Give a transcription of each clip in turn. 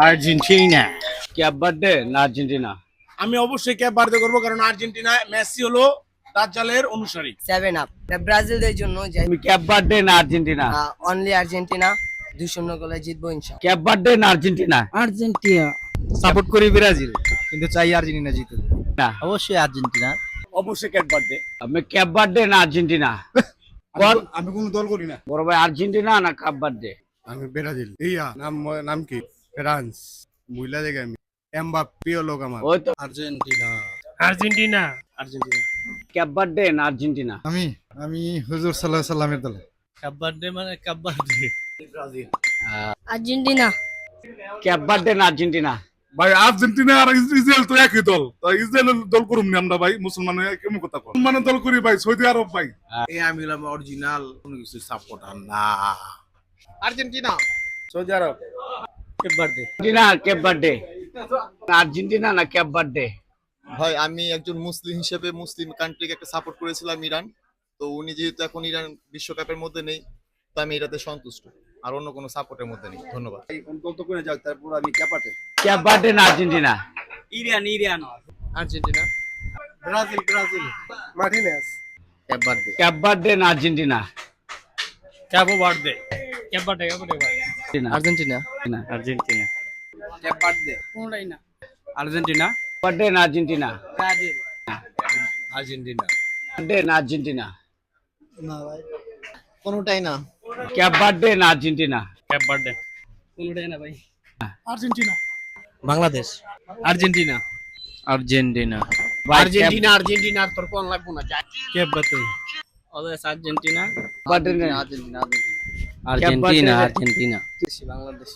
Argentina. Cape Verde না Argentina? আমি অবশ্যই ক্যাপ বার্থডে করবো, কারণ আর্জেন্টিনা মেসি হলো দাজ্জালের অনুসারী। 7 আপ ব্রাজিলের জন্য তুমি ক্যাপ বার্থডে না আর্জেন্টিনা? অনলি আর্জেন্টিনা 2-0 গোলে জিতবো ইনশাআল্লাহ। ক্যাপ বার্থডে না আর্জেন্টিনা? আর্জেন্টিনা। সাপোর্ট করি ব্রাজিল, কিন্তু চাই আর্জেন্টিনা জিতুক। না, অবশ্যই আর্জেন্টিনা। অবশ্যই ক্যাপ বার্থডে। আমি ক্যাপ বার্থডে না আর্জেন্টিনা? আমি কোনো দল করি না। বড় ভাই আর্জেন্টিনা না ক্যাপ বার্থডে? আমি ব্রাজিল। নাম কি? ফ্রান্স। বুঝলা দেখে আমি এমবাপ্পে লোক আমার। ওই তো। Argentina. Argentina. Argentina. Cape Verde না আর্জেন্টিনা? আমি হুজুর সাল্লাল্লাহু আলাইহি সাল্লামের দলে। কাপ বার্থডে মানে cup Verde. Argentina. Cape Verde না আর্জেন্টিনা? ভাই আর্জেন্টিনা আর ইসরায়েল তো একই দল। তাই ইসরায়েলের দল করুম না আমরা ভাই, মুসলমান কেমন কথা কর। মুসলমানের দল করি ভাই, সৌদি আরব ভাই। আমি হলাম অরিজিনাল কোনো কিছু সাপোর্টার না। আর্জেন্টিনা। সৌদি আরব। Cape Verde. Argentina Cape Verde? Argentina না ক্যাপ বার্থডে? ভাই আমি একজন মুসলিম হিসেবে মুসলিম কান্ট্রিকে একটা সাপোর্ট করেছিলাম, ইরান। তো উনি যেহেতু এখন ইরান বিশ্বকাপের মধ্যে নেই, তো আমি এটাতে সন্তুষ্ট, আর অন্য কোনো সাপোর্টের মধ্যে নেই। ধন্যবাদ। ক্যাপ বার্থডে না Argentina? Iran. Argentina. Brazil. Martinez. Cape Verde না Argentina? Cape Verde. Cape Verde Argentina. Argentina. Cape Verde. কোনটাই না। আর্জেন্টিনা। বার্থডে না আর্জেন্টিনা? ব্রাজিল। আর্জেন্টিনা। বার্থডে না আর্জেন্টিনা? না ভাই, কোনটাই না। ক্যাপ বার্থডে না আর্জেন্টিনা? Cape Verde. কোনটাই না ভাই। Argentina. Bangladesh. Argentina. Argentina. Argentina. Argentina তোর কোন লাগবো না। Cape Verde. Always Argentina. Verde Argentina. Argentina. Argentina. Bangladesh.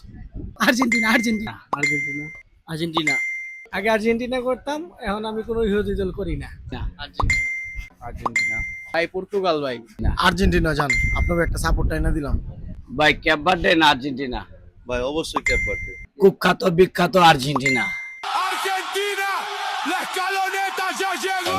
Argentina. Argentina. Argentina. Argentina. আগে আর্জেন্টিনা করতাম, এখন আমি কোনো ইহুদি দল করি না। আর্জেন্টিনা। আর্জেন্টিনা। ভাই পর্তুগাল ভাই। আর্জেন্টিনা জান, আপনাকে একটা সাপোর্ট না দিলাম। ভাই ক্যাপ বার্থডে না আর্জেন্টিনা? ভাই অবশ্যই ক্যাপ বার্থডে। কুখ্যাত বিখ্যাত Argentina. Argentina, la escaloneta ya llegó.